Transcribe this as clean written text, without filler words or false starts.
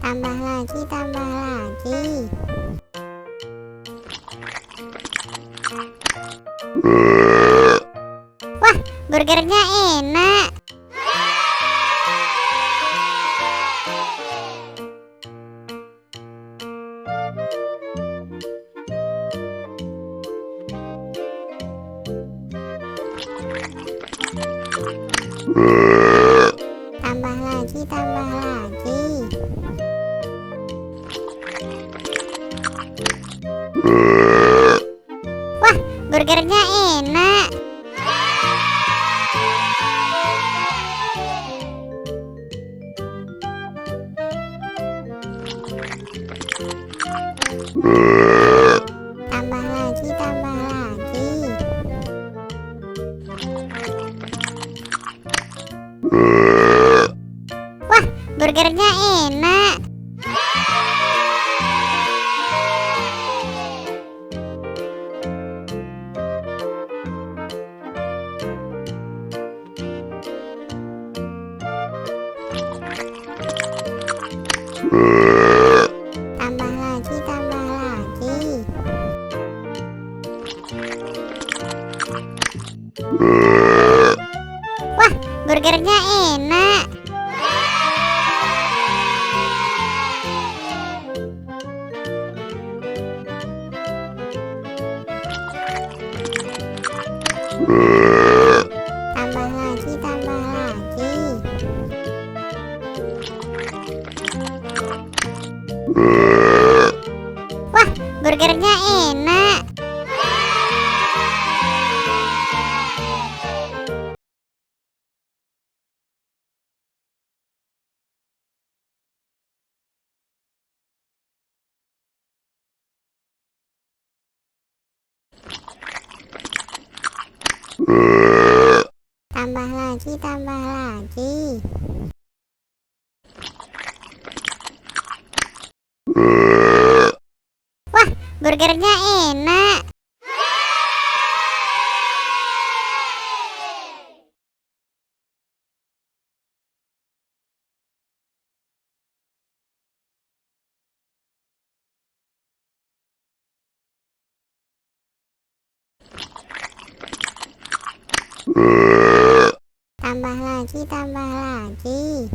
Tambah lagi, tambah lagi. Wah, burgernya enak. Tambah lagi, tambah lagi. Wah, burgernya enak. Tambah lagi, tambah lagi. Wah, burgernya enak. Tambah lagi, tambah lagi. Wah, burgernya enak. Tambah lagi, tambah lagi. Wah, burgernya enak. Tambah lagi, tambah lagi. Wah, burgernya enak. Tambah lagi, tambah lagi.